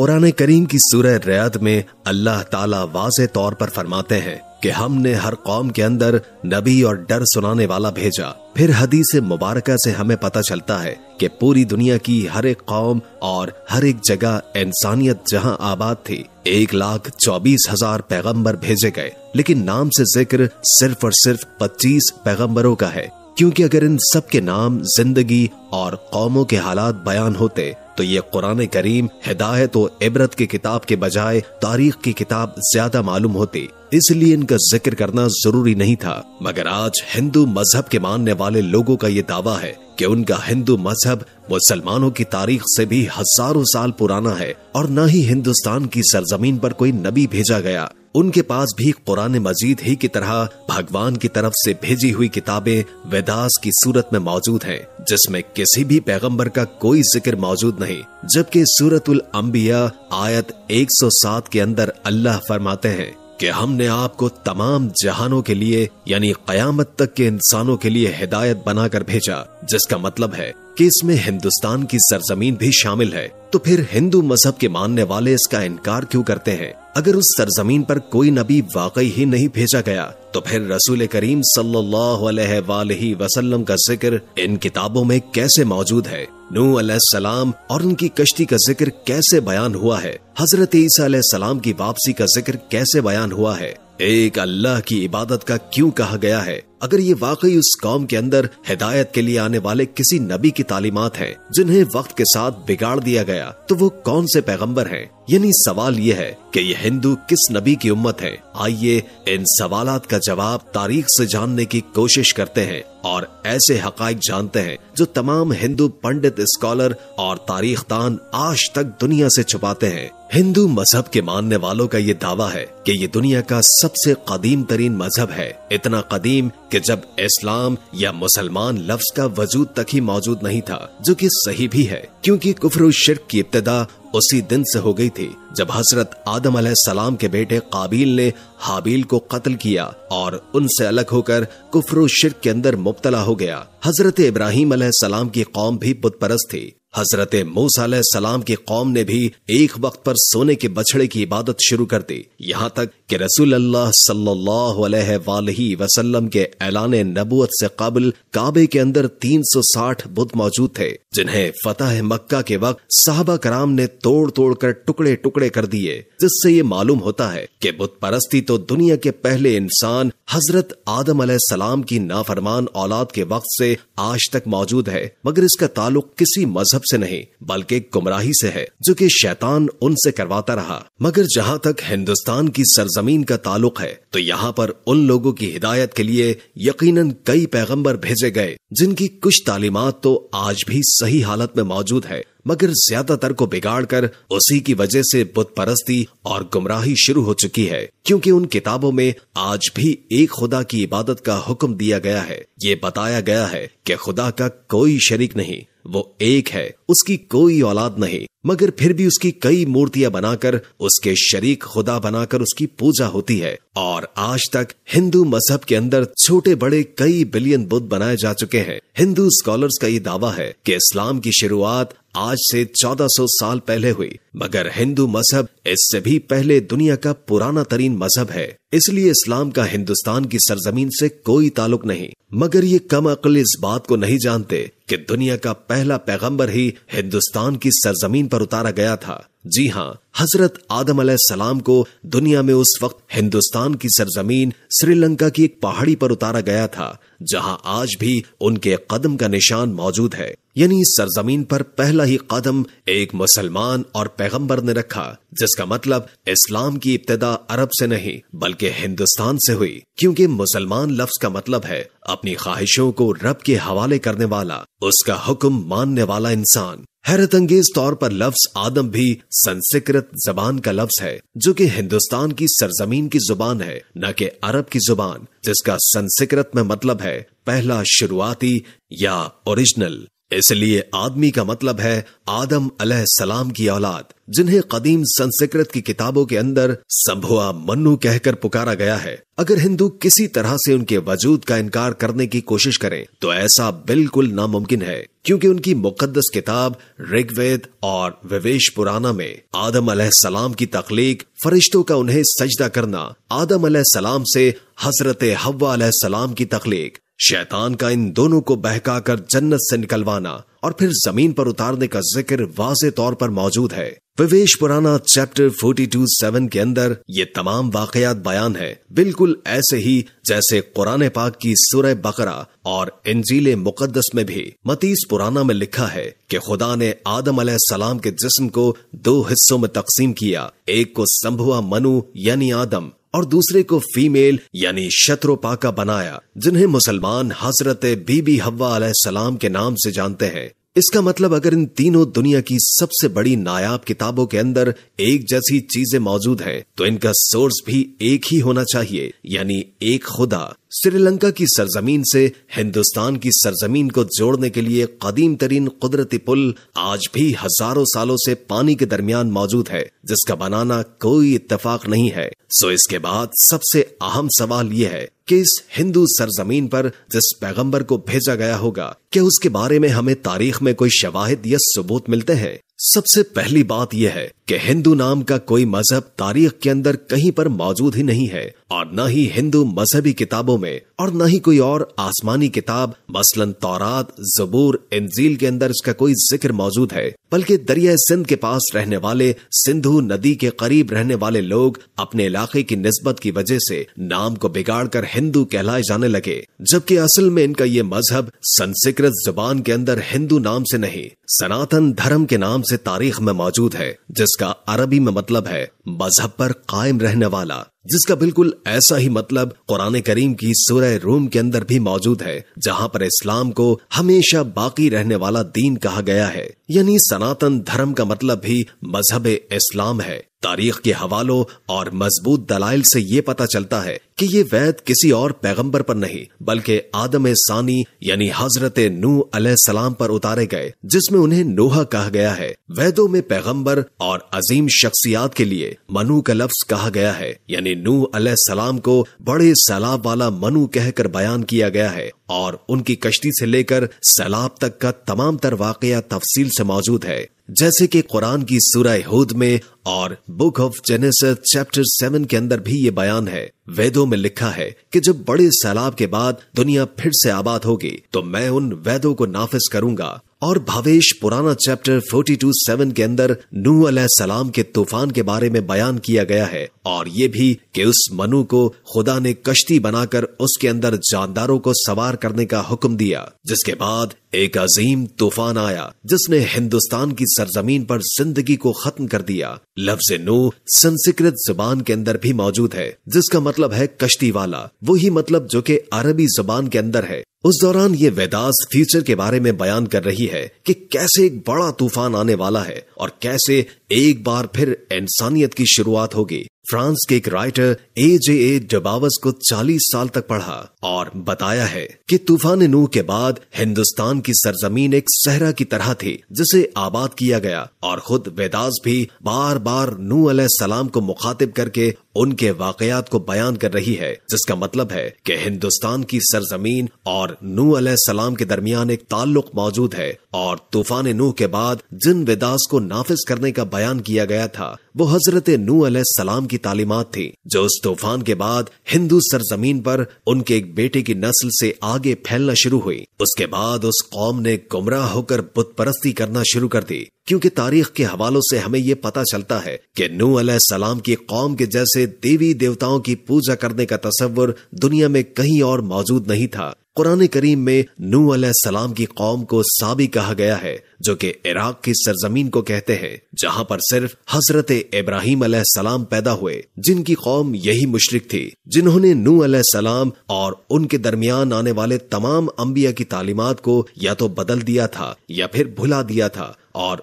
قرآن کریم کی سورہ رعد میں اللہ تعالیٰ واضح طور پر فرماتے ہیں کہ ہم نے ہر قوم کے اندر نبی اور ڈر سنانے والا بھیجا۔ پھر حدیث مبارکہ سے ہمیں پتہ چلتا ہے کہ پوری دنیا کی ہر ایک قوم اور ہر ایک جگہ انسانیت جہاں آباد تھی 1,24,000 پیغمبر بھیجے گئے، لیکن نام سے ذکر صرف اور صرف 25 پیغمبروں کا ہے، کیونکہ اگر ان سب کے نام، زندگی اور قوموں کے حالات بیان ہوتے تو یہ قرآن کریم ہدایت و عبرت کی کتاب کے بجائے تاریخ کی کتاب زیادہ معلوم ہوتی، اس لیے ان کا ذکر کرنا ضروری نہیں تھا۔ مگر آج ہندو مذہب کے ماننے والے لوگوں کا یہ دعویٰ ہے کہ ان کا ہندو مذہب مسلمانوں کی تاریخ سے بھی ہزاروں سال پرانا ہے، اور نہ ہی ہندوستان کی سرزمین پر کوئی نبی بھیجا گیا۔ ان کے پاس بھی قرآن مجید ہی کی طرح بھگوان کی طرف سے بھیجی ہوئی کتابیں ویداس کی صورت میں موجود ہیں، جس میں کسی بھی پیغمبر کا کوئی ذکر موجود نہیں، جبکہ سورۃ الانبیاء آیت 107 کے اندر اللہ فرماتے ہیں کہ ہم نے آپ کو تمام جہانوں کے لیے یعنی قیامت تک کے انسانوں کے لیے ہدایت بنا کر بھیجا، جس کا مطلب ہے کہ اس میں ہندوستان کی سرزمین بھی شامل ہے۔ تو پھر ہندو مذہب کے ماننے والے اس کا انکار کیوں کرتے ہیں؟ اگر اس سرزمین پر کوئی نبی واقعی ہی نہیں بھیجا گیا تو پھر رسول کریم صلی اللہ علیہ وآلہ وسلم کا ذکر ان کتابوں میں کیسے موجود ہے؟ نوح علیہ السلام اور ان کی کشتی کا ذکر کیسے بیان ہوا ہے؟ حضرت عیسیٰ علیہ السلام کی واپسی کا ذکر کیسے بیان ہوا ہے؟ ایک اللہ کی عبادت کا کیوں کہا گیا ہے؟ اگر یہ واقعی اس قوم کے اندر ہدایت کے لیے آنے والے کسی نبی کی تعلیمات ہیں جنہیں وقت کے ساتھ بگاڑ دیا گیا، تو وہ کون سے پیغمبر ہیں؟ یعنی سوال یہ ہے کہ یہ ہندو کس نبی کی امت ہے؟ آئیے ان سوالات کا جواب تاریخ سے جاننے کی کوشش کرتے ہیں اور ایسے حقائق جانتے ہیں جو تمام ہندو پنڈت، اسکالر اور تاریخ دان آج تک دنیا سے چھپاتے ہیں۔ ہندو مذہب کے ماننے والوں کا یہ دعویٰ ہے کہ یہ دنیا کا سب سے قدیم ترین مذہب ہے، اتنا قدیم کہ جب اسلام یا مسلمان لفظ کا وجود تک ہی موجود نہیں تھا، جو کہ صحیح بھی ہے، کیونکہ کفر و شرک کی ابتدا اسی دن سے ہو گئی تھی جب حضرت آدم علیہ السلام کے بیٹے قابیل نے حابیل کو قتل کیا اور ان سے الگ ہو کر کفر و شرک کے اندر مبتلا ہو گیا۔ حضرت ابراہیم علیہ السلام کی قوم بھی بت پرست تھی۔ حضرت موسیٰ علیہ السلام کی قوم نے بھی ایک وقت پر سونے کے بچڑے کی عبادت شروع کر دی، یہاں تک کہ رسول اللہ صلی اللہ علیہ وآلہ وسلم کے اعلان نبوت سے قبل کعبے کے اندر 360 بت موجود تھے، جنہیں فتح مکہ کے وقت صحابہ کرام نے توڑ توڑ کر ٹکڑے ٹکڑے کر دیے، جس سے یہ معلوم ہوتا ہے کہ بت پرستی تو دنیا کے پہلے انسان حضرت آدم علیہ السلام کی نافرمان اولاد کے وقت سے آج تک موجود ہے، مگر اس کا تعلق کسی مذہب سے نہیں بلکہ گمراہی سے ہے جو کہ شیطان ان سے کرواتا رہا۔ مگر جہاں تک ہندوستان کی سرزمین کا تعلق ہے تو یہاں پر ان لوگوں کی ہدایت کے لیے یقیناً کئی پیغمبر بھیجے گئے جن کی کچھ تعلیمات تو آج بھی صحیح حالت میں موجود ہے، مگر زیادہ تر کو بگاڑ کر اسی کی وجہ سے بت پرستی اور گمراہی شروع ہو چکی ہے، کیونکہ ان کتابوں میں آج بھی ایک خدا کی عبادت کا حکم دیا گیا ہے۔ یہ بتایا گیا ہے کہ خدا کا کوئی شریک نہیں، وہ ایک ہے، اس کی کوئی اولاد نہیں، مگر پھر بھی اس کی کئی مورتیاں بنا کر اس کے شریک خدا بنا کر اس کی پوجا ہوتی ہے، اور آج تک ہندو مذہب کے اندر چھوٹے بڑے کئی بلین بت بنائے جا چکے ہیں۔ ہندو اسکالرز کا یہ دعویٰ ہے کہ اسلام کی شروعات آج سے 1400 سال پہلے ہوئی، مگر ہندو مذہب اس سے بھی پہلے دنیا کا پرانا ترین مذہب ہے، اس لیے اسلام کا ہندوستان کی سرزمین سے کوئی تعلق نہیں۔ مگر یہ کم عقل اس بات کو نہیں جانتے کہ دنیا کا پہلا پیغمبر ہی ہندوستان کی سرزمین پر اتارا گیا تھا۔ جی ہاں، حضرت آدم علیہ السلام کو دنیا میں اس وقت ہندوستان کی سرزمین سری لنکا کی ایک پہاڑی پر اتارا گیا تھا، جہاں آج بھی ان کے قدم کا نشان موجود ہے، یعنی اس سرزمین پر پہلا ہی قدم ایک مسلمان اور پیغمبر نے رکھا، جس کا مطلب اسلام کی ابتدا عرب سے نہیں بلکہ ہندوستان سے ہوئی، کیونکہ مسلمان لفظ کا مطلب ہے اپنی خواہشوں کو رب کے حوالے کرنے والا، اس کا حکم ماننے والا انسان۔ حیرت انگیز طور پر لفظ آدم بھی سنسکرت زبان کا لفظ ہے، جو کہ ہندوستان کی سرزمین کی زبان ہے، نہ کہ عرب کی زبان، جس کا سنسکرت میں مطلب ہے پہلا، شروعاتی یا اوریجنل۔ اس لیے آدمی کا مطلب ہے آدم علیہ السلام کی اولاد، جنہیں قدیم سنسکرت کی کتابوں کے اندر سمبھوا منو کہہ کر پکارا گیا ہے۔ اگر ہندو کسی طرح سے ان کے وجود کا انکار کرنے کی کوشش کریں تو ایسا بالکل ناممکن ہے، کیونکہ ان کی مقدس کتاب رگ وید اور ویویش پرانا میں آدم علیہ السلام کی تخلیق، فرشتوں کا انہیں سجدہ کرنا، آدم علیہ السلام سے حضرت حوا علیہ السلام کی تخلیق، شیطان کا ان دونوں کو بہکا کر جنت سے نکلوانا اور پھر زمین پر اتارنے کا ذکر واضح طور پر موجود ہے۔ ویویش پرانا چیپٹر 42:7 کے اندر یہ تمام واقعات بیان ہے، بالکل ایسے ہی جیسے قرآن پاک کی سورہ بقرہ اور انجیل مقدس میں بھی۔ متیس پرانا میں لکھا ہے کہ خدا نے آدم علیہ السلام کے جسم کو 2 حصوں میں تقسیم کیا، ایک کو سمبھوا منو یعنی آدم اور دوسرے کو فیمیل یعنی شتروپاکا بنایا، جنہیں مسلمان حضرت بی بی حوا علیہ السلام کے نام سے جانتے ہیں۔ اس کا مطلب اگر ان تینوں دنیا کی سب سے بڑی نایاب کتابوں کے اندر ایک جیسی چیزیں موجود ہیں تو ان کا سورس بھی ایک ہی ہونا چاہیے، یعنی ایک خدا۔ سری لنکا کی سرزمین سے ہندوستان کی سرزمین کو جوڑنے کے لیے قدیم ترین قدرتی پل آج بھی ہزاروں سالوں سے پانی کے درمیان موجود ہے، جس کا بنانا کوئی اتفاق نہیں ہے۔ سو اس کے بعد سب سے اہم سوال یہ ہے کہ اس ہندو سرزمین پر جس پیغمبر کو بھیجا گیا ہوگا، کیا اس کے بارے میں ہمیں تاریخ میں کوئی شواہد یا ثبوت ملتے ہیں؟ سب سے پہلی بات یہ ہے کہ ہندو نام کا کوئی مذہب تاریخ کے اندر کہیں پر موجود ہی نہیں ہے، اور نہ ہی ہندو مذہبی کتابوں میں اور نہ ہی کوئی اور آسمانی کتاب مثلاً تورات، زبور، انجیل کے اندر اس کا کوئی ذکر موجود ہے، بلکہ دریائے سندھ کے پاس رہنے والے، سندھو ندی کے قریب رہنے والے لوگ اپنے علاقے کی نسبت کی وجہ سے نام کو بگاڑ کر ہندو کہلائے جانے لگے، جبکہ اصل میں ان کا یہ مذہب سنسکرت زبان کے اندر ہندو نام سے نہیں، سناتن دھرم کے نام سے تاریخ میں موجود ہے، جس کا عربی میں مطلب ہے مذہب پر قائم رہنے والا، جس کا بالکل ایسا ہی مطلب قرآن کریم کی سورہ روم کے اندر بھی موجود ہے، جہاں پر اسلام کو ہمیشہ باقی رہنے والا دین کہا گیا ہے، یعنی سناتن دھرم کا مطلب بھی مذہب اسلام ہے۔ تاریخ کے حوالوں اور مضبوط دلائل سے یہ پتہ چلتا ہے کہ یہ وید کسی اور پیغمبر پر نہیں بلکہ آدم ثانی یعنی حضرت نوح علیہ السلام پر اتارے گئے، جس میں انہیں نوح کہا گیا ہے۔ ویدوں میں پیغمبر اور عظیم شخصیات کے لیے منو کا لفظ کہا گیا ہے، یعنی نوح علیہ السلام کو بڑے سیلاب والا منو کہہ کر بیان کیا گیا ہے، اور ان کی کشتی سے لے کر سیلاب تک کا تمام تر واقعہ تفصیل سے موجود ہے، جیسے کہ قرآن کی سورہ ہود میں اور بک آف جینیسس چیپٹر 7 کے اندر بھی یہ بیان ہے۔ ویدوں میں لکھا ہے کہ جب بڑے سیلاب کے بعد دنیا پھر سے آباد ہوگی تو میں ان ویدوں کو نافذ کروں گا، اور بھاویش پرانا چیپٹر 42:7 کے اندر نوح علیہ السلام کے طوفان کے بارے میں بیان کیا گیا ہے، اور یہ بھی کہ اس منو کو خدا نے کشتی بنا کر اس کے اندر جانداروں کو سوار کرنے کا حکم دیا، جس کے بعد ایک عظیم طوفان آیا جس نے ہندوستان کی سرزمین پر زندگی کو ختم کر دیا۔ لفظ نوح سنسکرت زبان کے اندر بھی موجود ہے، جس کا مطلب ہے کشتی والا، وہی مطلب جو کہ عربی زبان کے اندر ہے۔ اس دوران یہ ویداس فیوچر کے بارے میں بیان کر رہی ہے کہ کیسے ایک بڑا طوفان آنے والا ہے اور کیسے ایک بار پھر انسانیت کی شروعات ہوگی۔ فرانس کے ایک رائٹر A.J.A. ڈباوس کو 40 سال تک پڑھا اور بتایا ہے کہ طوفان نوح کے بعد ہندوستان کی سرزمین ایک صحرا کی طرح تھی جسے آباد کیا گیا، اور خود ویداس بھی بار بار نوح علیہ السلام کو مخاطب کر کے ان کے واقعات کو بیان کر رہی ہے، جس کا مطلب ہے کہ ہندوستان کی سرزمین اور نوح علیہ السلام کے درمیان ایک تعلق موجود ہے، اور طوفان نوح کے بعد جن ویداس کو نافذ کرنے کا بیان کیا گیا تھا وہ حضرت نوح علیہ السلام کی تعلیمات تھی، جو اس طوفان کے بعد ہندو سرزمین پر ان کے ایک بیٹے کی نسل سے آگے پھیلنا شروع ہوئی۔ اس کے بعد اس قوم نے گمراہ ہو کر بت پرستی کرنا شروع کر دی، کیونکہ تاریخ کے حوالوں سے ہمیں یہ پتا چلتا ہے کہ نوح علیہ السلام کی قوم کے جیسے دیوی دیوتاؤں کی پوجا کرنے کا تصور دنیا میں کہیں اور موجود نہیں تھا۔ قرآن کریم میں نوح علیہ السلام کی قوم کو سابی کہا گیا ہے، جو کہ عراق کی سرزمین کو کہتے ہیں، جہاں پر صرف حضرت ابراہیم علیہ السلام پیدا ہوئے، جن کی قوم یہی مشرک تھی، جنہوں نے نوح علیہ السلام اور ان کے درمیان آنے والے تمام انبیاء کی تعلیمات کو یا تو بدل دیا تھا یا پھر بھلا دیا تھا، اور